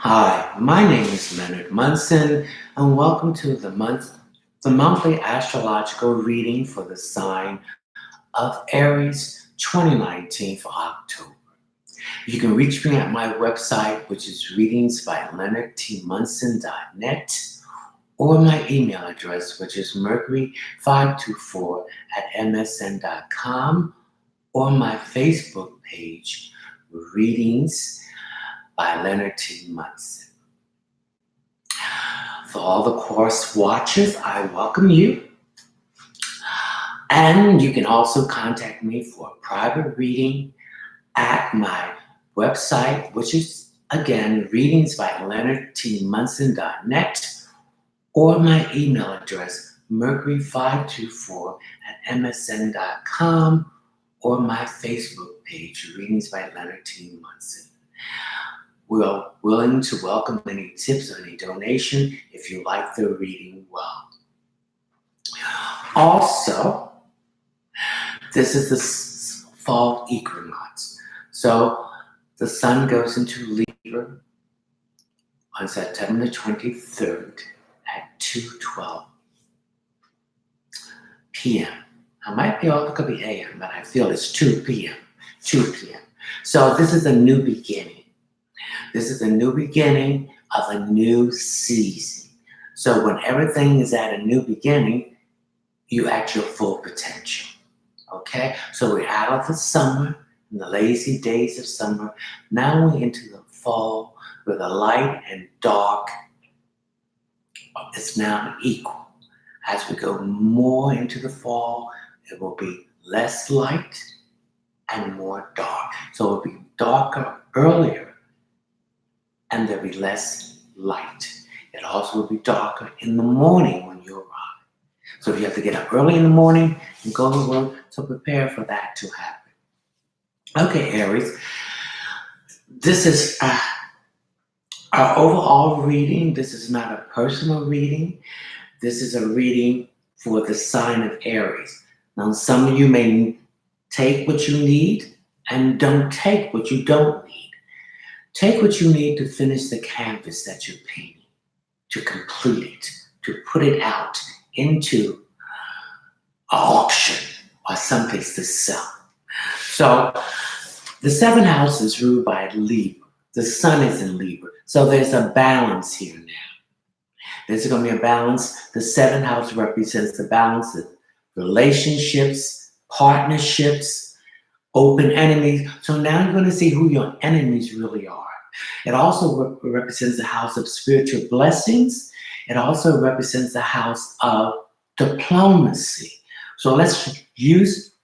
Hi, my name is Leonard Munson, and welcome to the monthly astrological reading for the sign of Aries 2019 for October. You can reach me at my website, which is readingsbyleonardtmunson.net, or my email address, which is mercury524@msn.com, or my Facebook page, Readings by Leonard T. Munson. For all the course watchers, I welcome you. And you can also contact me for a private reading at my website, which is, again, readingsbyleonardtmunson.net, or my email address, mercury524@msn.com, or my Facebook page, Readings by Leonard T. Munson. We are willing to welcome any tips or any donation if you like the reading well. Also, this is the fall equinox. So the sun goes into Libra on September 23rd at 2:12 p.m. I might be off, it could be a.m., but I feel it's 2 p.m. 2 p.m. So this is a new beginning. This is a new beginning of a new season. So when everything is at a new beginning, you at your full potential. Okay? So we're out of the summer, and the lazy days of summer. Now we're into the fall where the light and dark is now equal. As we go more into the fall, it will be less light and more dark. So it will be darker earlier, and there'll be less light. It also will be darker in the morning when you arrive. So if you have to get up early in the morning and go to work, so prepare for that to happen. Okay, Aries, this is our overall reading. This is not a personal reading. This is a reading for the sign of Aries. Now, some of you may take what you need and don't take what you don't need. Take what you need to finish the canvas that you're painting, to complete it, to put it out into an auction or someplace to sell. So the seventh house is ruled by Libra. The sun is in Libra. So there's a balance here now. There's going to be a balance. The seventh house represents the balance of relationships, partnerships, open enemies. So now you're going to see who your enemies really are. It also represents the house of spiritual blessings. It also represents the house of diplomacy. So let's use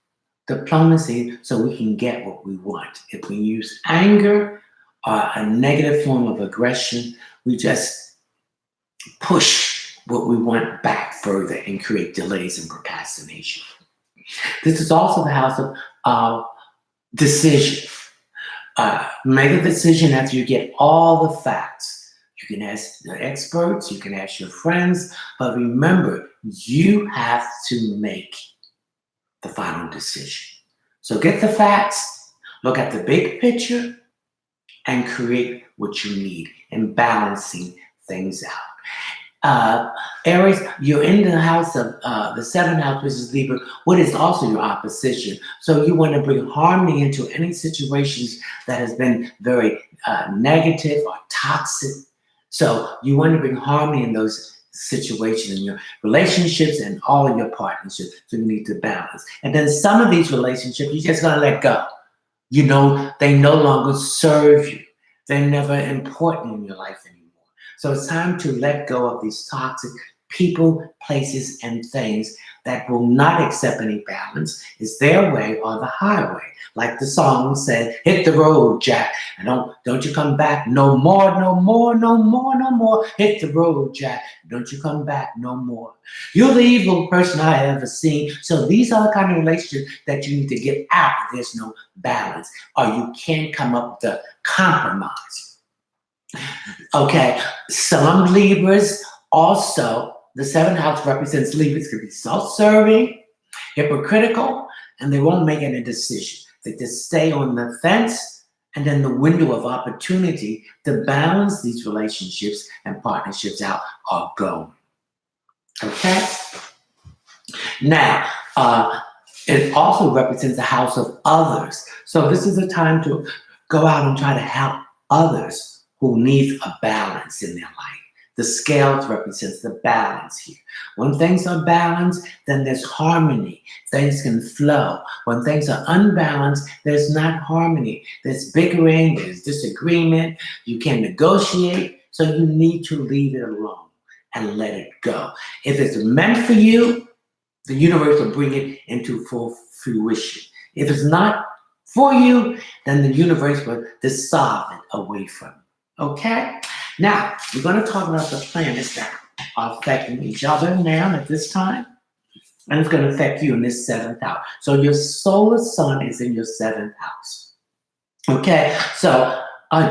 diplomacy so we can get what we want. If we use anger or a negative form of aggression, we just push what we want back further and create delays and procrastination. This is also the house of decision. Make a decision after you get all the facts. You can ask the experts, you can ask your friends, but remember, you have to make the final decision. So get the facts, look at the big picture, and create what you need and balancing things out. Aries, you're in the house of the seventh house, which is Libra, what is also your opposition. So you want to bring harmony into any situations that has been very negative or toxic. So you want to bring harmony in those situations in your relationships and all of your partnerships. So you need to balance. And then some of these relationships, you're just going to let go. You know, they no longer serve you. They're never important in your life anymore. So it's time to let go of these toxic people, places, and things that will not accept any balance. It's their way or the highway. Like the song said, hit the road, Jack. And don't you come back no more, no more, no more, no more. Hit the road, Jack. Don't you come back no more. You're the evil person I have ever seen. So these are the kind of relationships that you need to get out if there's no balance, or you can't come up with a compromise. Okay, some Libras also, the seventh house represents Libras could be self-serving, hypocritical, and they won't make any decision. They just stay on the fence and then the window of opportunity to balance these relationships and partnerships out are going. Okay? Now, it also represents the house of others. So this is a time to go out and try to help others who need a balance in their life. The scales represents the balance here. When things are balanced, then there's harmony. Things can flow. When things are unbalanced, there's not harmony. There's bickering, there's disagreement. You can negotiate, so you need to leave it alone and let it go. If it's meant for you, the universe will bring it into full fruition. If it's not for you, then the universe will dissolve it away from you. Okay? Now, we're going to talk about the planets that are affecting each other now at this time. And it's going to affect you in this 7th house. So your solar sun is in your 7th house. Okay? So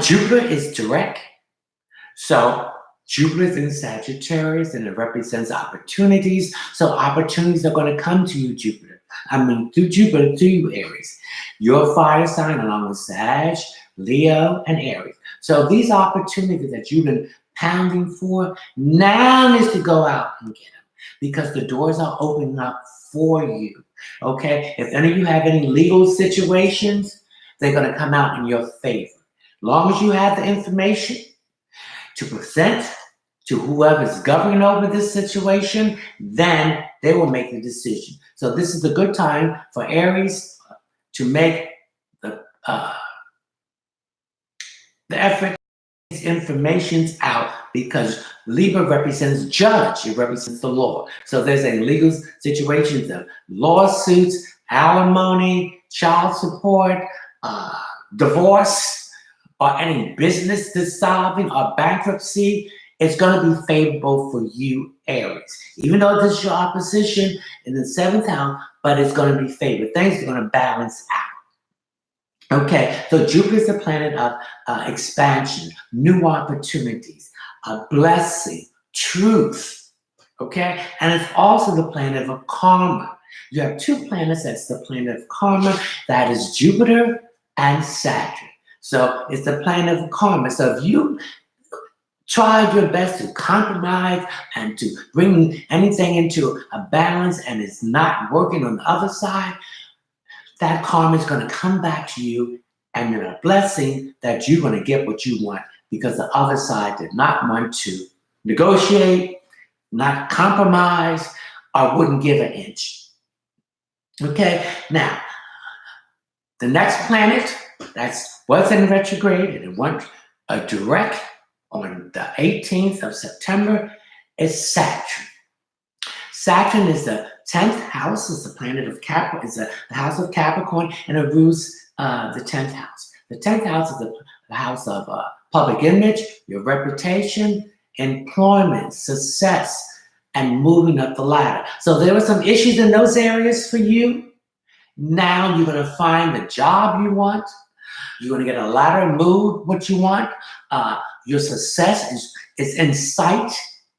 Jupiter is direct. So Jupiter is in Sagittarius, and it represents opportunities. So opportunities are going to come to you, through Jupiter, to you, Aries. Your fire sign along with Sag, Leo, and Aries. So these opportunities that you've been pounding for, now is to go out and get them, because the doors are opening up for you. Okay? If any of you have any legal situations, they're going to come out in your favor. As long as you have the information to present to whoever's governing over this situation, then they will make the decision. So this is a good time for Aries to make the effort, information's out, because Libra represents judge, it represents the law. So there's a legal situation, the lawsuits, alimony, child support, divorce, or any business dissolving or bankruptcy. It's going to be favorable for you, Aries. Even though this is your opposition in the 7th house, but it's going to be favorable. Things are going to balance out. Okay, so Jupiter is the planet of expansion, new opportunities, a blessing, truth. Okay, and it's also the planet of karma. You have 2 planets that's the planet of karma. That is Jupiter and Saturn. So it's the planet of karma. So if you tried your best to compromise and to bring anything into a balance and it's not working on the other side, that karma is going to come back to you, and in a blessing that you're going to get what you want, because the other side did not want to negotiate, not compromise, or wouldn't give an inch. Okay, now, the next planet was in retrograde and it went direct on the 18th of September is Saturn. Saturn is the 10th house, is the planet of Capricorn, is the house of Capricorn, and it rules the 10th house. The 10th house is the house of public image, your reputation, employment, success, and moving up the ladder. So there were some issues in those areas for you. Now you're going to find the job you want. You're going to get a ladder, move what you want. Your success is in sight,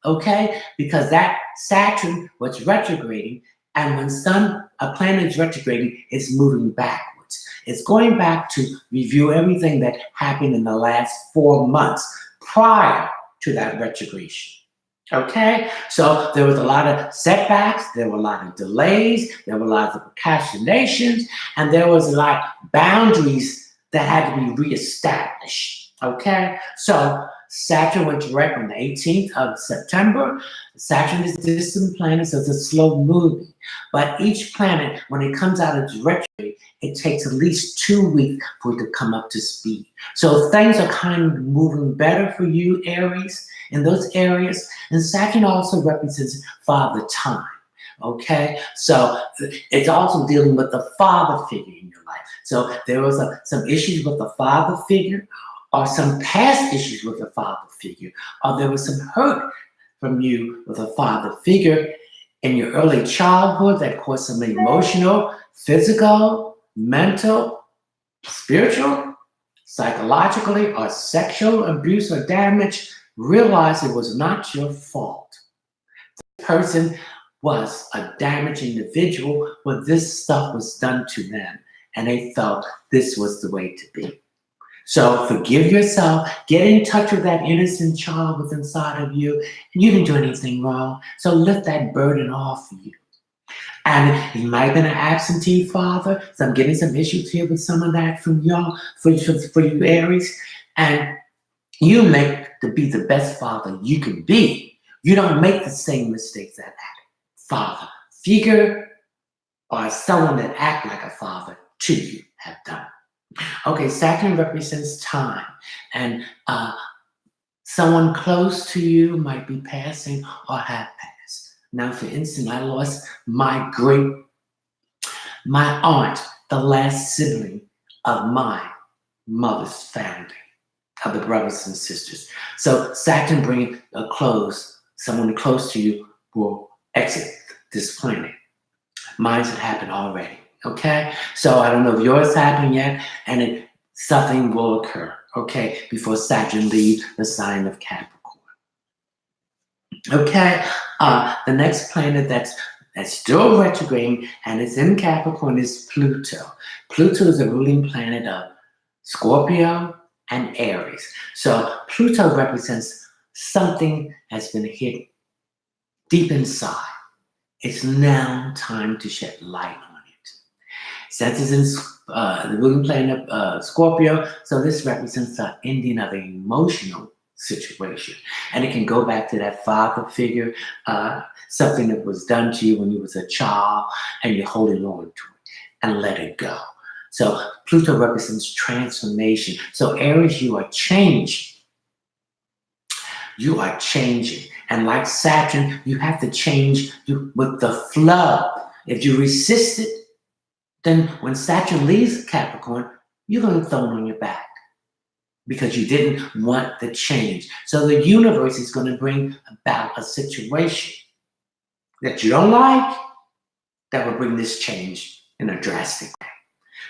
okay? Because that Saturn was retrograding, and when a planet is retrograding, it's moving backwards. It's going back to review everything that happened in the last 4 months prior to that retrogression. Okay, so there was a lot of setbacks, there were a lot of delays, there were a lot of procrastinations, and there was a lot of boundaries that had to be reestablished. Okay, so Saturn went direct on the 18th of September. Saturn is a distant planet, so it's a slow moving. But each planet, when it comes out of retrograde, it takes at least 2 weeks for it to come up to speed. So things are kind of moving better for you, Aries, in those areas. And Saturn also represents father time. Okay, so it's also dealing with the father figure in your life. So there was some issues with the father figure, or some past issues with the father figure, or there was some hurt from you with a father figure in your early childhood that caused some emotional, physical, mental, spiritual, psychologically, or sexual abuse or damage. Realize it was not your fault. The person was a damaged individual, but this stuff was done to them, and they felt this was the way to be. So forgive yourself. Get in touch with that innocent child within inside of you. And you didn't do anything wrong. So lift that burden off you. And he might have been an absentee father. So I'm getting some issues here with some of that from y'all, for you Aries. And you make to be the best father you can be. You don't make the same mistakes that father figure or someone that act like a father to you have done. Okay, Saturn represents time. And someone close to you might be passing or have passed. Now, for instance, I lost my aunt, the last sibling of my mother's family, of the brothers and sisters. So Saturn bringing a close, someone close to you will exit this planet. Mine's had happened already, okay? So I don't know if yours happened yet, and something will occur, okay, before Saturn leaves the sign of Capricorn. Okay, the next planet that's still retrograding and it's in Capricorn is Pluto. Pluto is a ruling planet of Scorpio and Aries. So Pluto represents something has been hit deep inside. It's now time to shed light on it. Since it's in the ruling planet of Scorpio, so this represents the ending of an emotional situation. And it can go back to that father figure, something that was done to you when you was a child, and you're holding on to it and let it go. So Pluto represents transformation. So Aries, you are changing. You are changing. And like Saturn, you have to change with the flow. If you resist it, then when Saturn leaves Capricorn, you're going to throw it on your back because you didn't want the change. So the universe is going to bring about a situation that you don't like that will bring this change in a drastic way.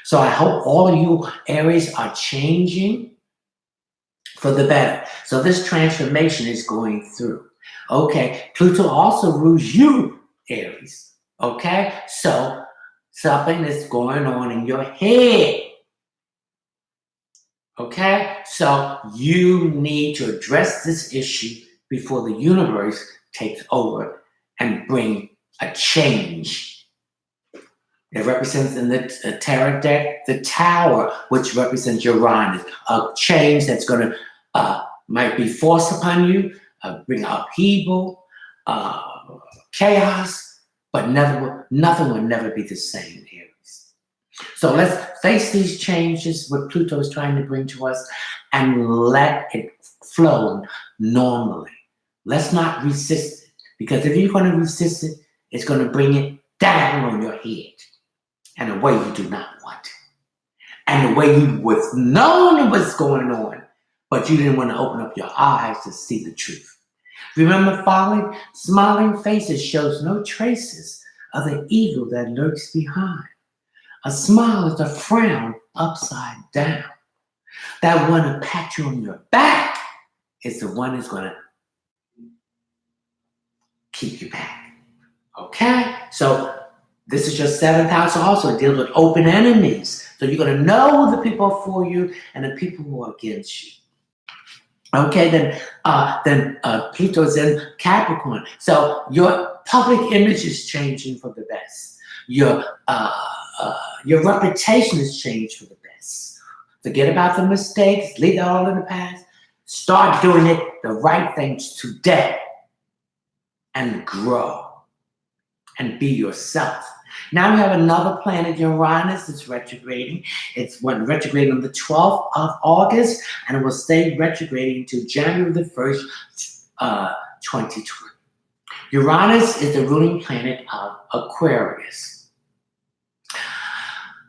So I hope all of you Aries are changing for the better. So this transformation is going through. Okay, Pluto also rules you, Aries. Okay, so something is going on in your head. Okay, so you need to address this issue before the universe takes over and bring a change. It represents in the tarot deck the Tower, which represents Uranus, a change that's going to might be forced upon you, bring upheaval, chaos, but nothing will never be the same, Aries. So let's face these changes, what Pluto is trying to bring to us, and let it flow normally. Let's not resist it, because if you're going to resist it, it's going to bring it down on your head in a way you do not want. And the way you was knowing what's going on, but you didn't want to open up your eyes to see the truth. Remember, smiling faces shows no traces of the evil that lurks behind. A smile is a frown upside down. That one to pat you on your back is the one who's going to keep you back. Okay? So this is your seventh house also. It deals with open enemies. So you're going to know who the people are for you and the people who are against you. Okay, then Pluto's in Capricorn. So your public image is changing for the best. Your reputation is changed for the best. Forget about the mistakes. Leave that all in the past. Start doing it the right things today and grow and be yourself. Now we have another planet, Uranus, that's retrograding. It's retrograding on the 12th of August, and it will stay retrograding until January the 1st, 2020. Uranus is the ruling planet of Aquarius.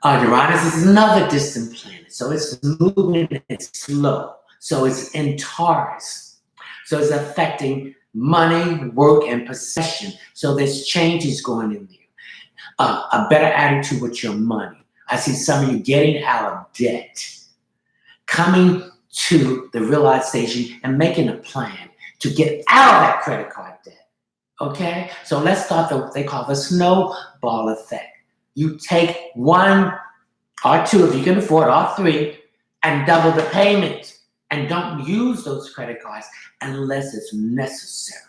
Uranus is another distant planet, so it's moving, it's slow. So it's in Taurus. So it's affecting money, work, and possession. So there's changes going in there. A better attitude with your money. I see some of you getting out of debt, coming to the realization and making a plan to get out of that credit card debt. Okay? So let's start what they call the snowball effect. You take one or two, if you can afford, or three, and double the payment. And don't use those credit cards unless it's necessary.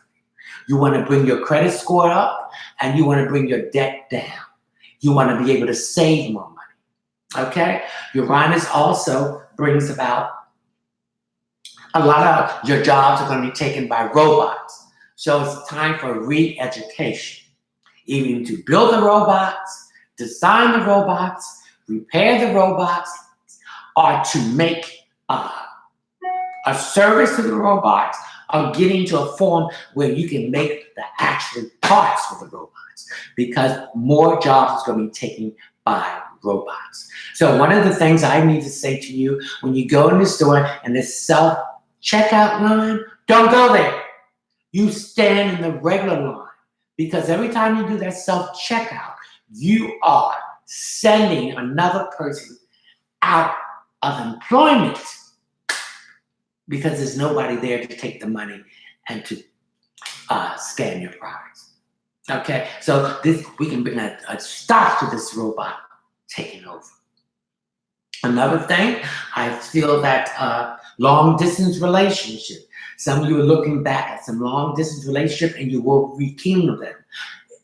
You want to bring your credit score up and you want to bring your debt down. You want to be able to save more money. Okay? Uranus also brings about a lot of your jobs are going to be taken by robots. So it's time for re-education. Even to build the robots, design the robots, repair the robots, or to make a service to the robots, or getting to a form where you can make the actual parts for the robots, because more jobs is going to be taken by robots. So one of the things I need to say to you, when you go in the store and the self-checkout line, don't go there. You stand in the regular line, because every time you do that self-checkout, you are sending another person out of employment, because there's nobody there to take the money and to scan your products. Okay, so we can bring a stop to this robot taking over. Another thing, I feel that long distance relationship. Some of you are looking back at some long distance relationship and you will rekindle them.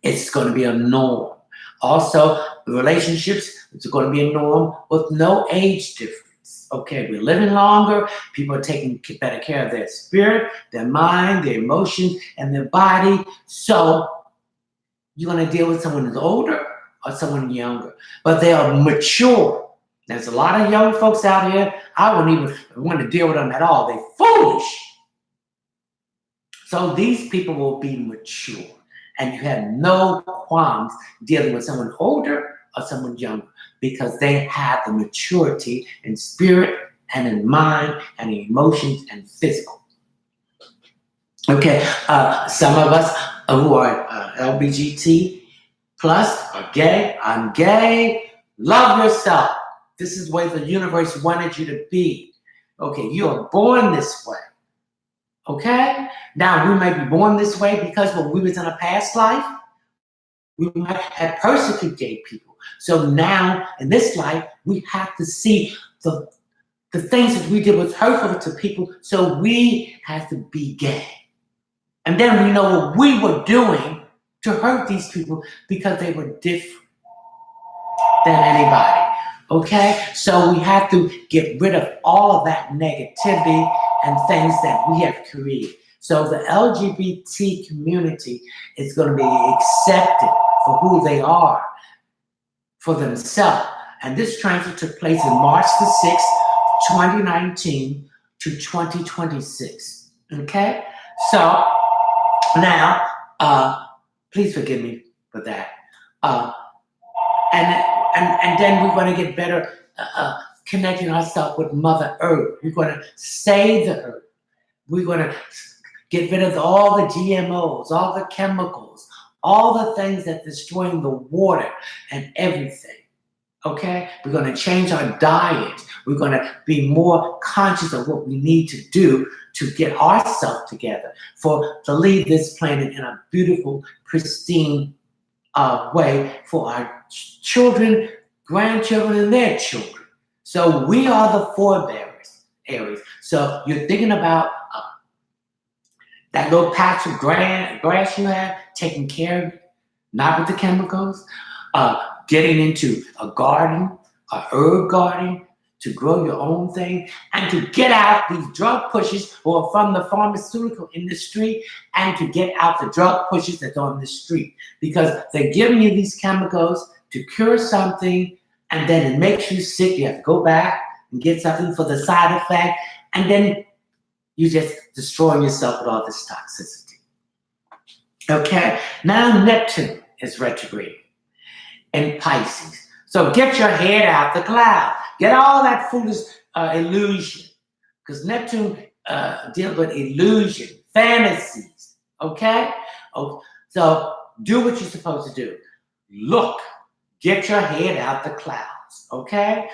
It's going to be a norm. Also, relationships, it's going to be a norm with no age difference. Okay, we're living longer. People are taking better care of their spirit, their mind, their emotions, and their body. So you're going to deal with someone who's older or someone younger, but they are mature. There's a lot of young folks out here. I wouldn't even want to deal with them at all. They're foolish. So these people will be mature, and you have no qualms dealing with someone older or someone younger, because they have the maturity in spirit and in mind and in emotions and physical. Okay, some of us who are LGBT plus are gay. I'm gay. Love yourself. This is where the universe wanted you to be. Okay, you are born this way. Okay? Now, we might be born this way because when we was in a past life, we might have persecuted gay people. So now, in this life, we have to see the things that we did was hurtful to people, so we have to be gay. And then we know what we were doing to hurt these people because they were different than anybody. Okay? So we have to get rid of all of that negativity and things that we have created. So the LGBT community is going to be accepted for who they are, for themselves. And this transfer took place in March the 6th, 2019 to 2026. Okay? So now, please forgive me for that. And then we're going to get better connecting ourselves with Mother Earth. We're going to save the earth. We're going to get rid of all the GMOs, all the chemicals, all the things that destroying the water and everything. Okay? We're going to change our diet. We're going to be more conscious of what we need to do to get ourselves together to leave this planet in a beautiful, pristine way for our children, grandchildren, and their children. So we are the forebearers, Aries. So you're thinking about that little patch of grass you have, taking care of it, not with the chemicals, getting into a garden, a herb garden, to grow your own thing, and to get out these drug pushers who are from the pharmaceutical industry, and to get out the drug pushers that's on the street, because they're giving you these chemicals to cure something, and then it makes you sick. You have to go back and get something for the side effect, and then you just destroying yourself with all this toxicity. Okay, now Neptune is retrograde in Pisces. So get your head out the cloud. Get all that foolish illusion. Because Neptune deals with illusion, fantasies. Okay? So do what you're supposed to do. Look, get your head out the clouds. Okay?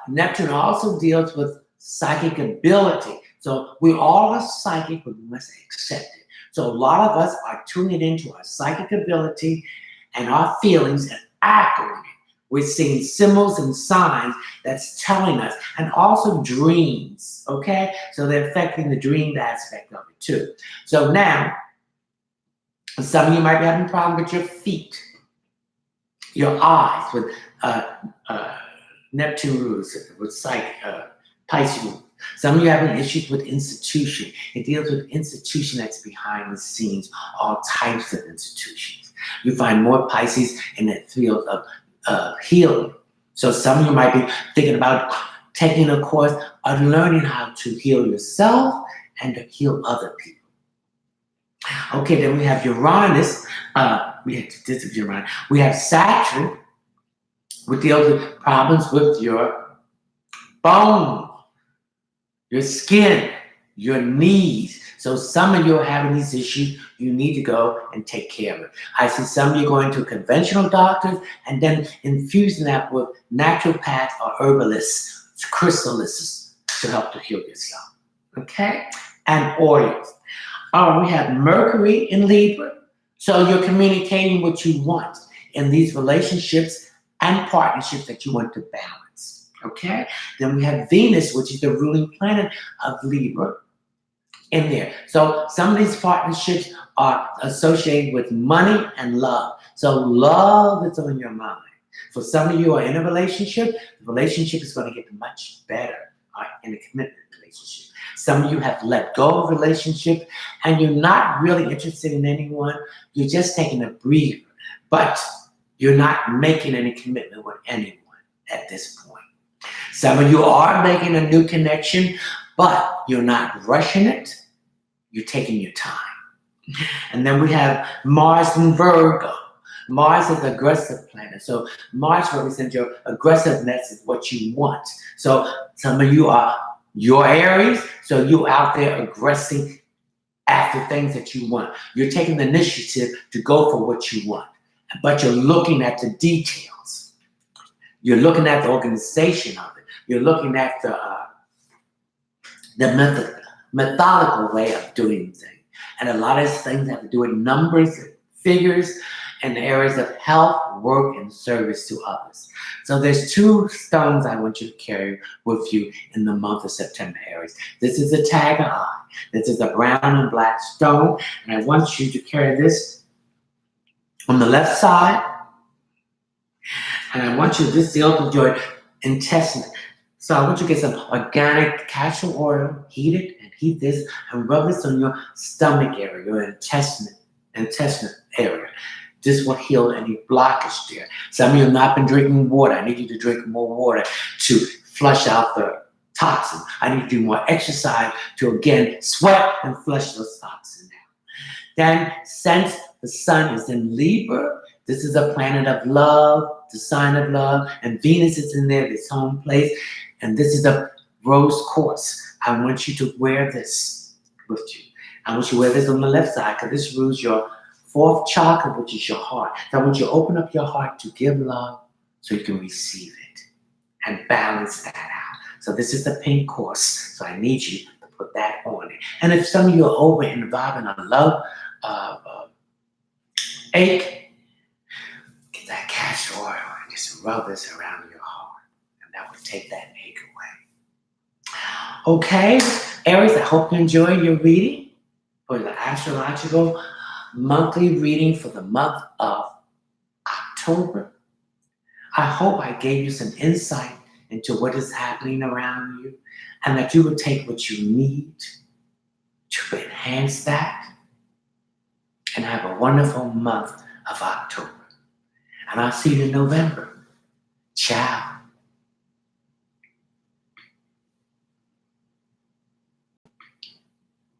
Neptune also deals with psychic ability. So we all are psychic, but we must accept it. So a lot of us are tuning into our psychic ability and our feelings and act on it. We're seeing symbols and signs that's telling us, and also dreams, okay? So they're affecting the dream aspect of it too. So now, some of you might be having a problem with your feet, your eyes, with uh, Neptune rules, with Pisces rules. Some of you having issues with institution. It deals with institution that's behind the scenes, all types of institutions. You find more Pisces in that field of healing. So some of you might be thinking about taking a course of learning how to heal yourself and to heal other people. Okay, then we have Uranus. This is Uranus. We have Saturn, which deals with problems with your bones, your skin, your knees. So some of you are having these issues. You need to go and take care of it. I see some of you going to conventional doctors and then infusing that with naturopaths or herbalists, crystalists to help to heal yourself. Okay? And oils. We have Mercury in Libra. So you're communicating what you want in these relationships and partnerships that you want to balance. Okay? Then we have Venus, which is the ruling planet of Libra, in there. So some of these partnerships are associated with money and love. So love is on your mind. For some of you are in a relationship, the relationship is going to get much better in a commitment relationship. Some of you have let go of relationship and you're not really interested in anyone. You're just taking a breather, but you're not making any commitment with anyone at this point. Some of you are making a new connection, but you're not rushing it. You're taking your time. And then we have Mars in Virgo. Mars is an aggressive planet. So Mars represents your aggressiveness is what you want. So some of you are your Aries, so you're out there aggressing after things that you want. You're taking the initiative to go for what you want, but you're looking at the details. You're looking at the organization of it. You're looking at the methodical way of doing things. And a lot of things have to do with numbers, figures, and the areas of health, work, and service to others. So there's two stones I want you to carry with you in the month of September, Aries. This is a tag eye. This is a brown and black stone. And I want you to carry this on the left side. And I want you to just deal with your intestine. So I want you to get some organic castor oil, heat it, and heat this, and rub this on your stomach area, your intestine area. This will heal any blockage there. Some of you have not been drinking water. I need you to drink more water to flush out the toxin. I need you to do more exercise to, again, sweat and flush those toxins out. Then, since the sun is in Libra, this is a planet of love, the sign of love, and Venus is in there, this home place, and this is a rose quartz. I want you to wear this with you. I want you to wear this on the left side because this rules your fourth chakra, which is your heart. So I want you to open up your heart to give love so you can receive it and balance that out. So this is the pink quartz. So I need you to put that on it. And if some of you are over involved in a love ache, get that castor oil and just rub this around your heart. And that will take that ache away. Okay, Aries, I hope you enjoyed your reading for the astrological monthly reading for the month of October. I hope I gave you some insight into what is happening around you and that you would take what you need to enhance that and have a wonderful month of October. And I'll see you in November. Ciao.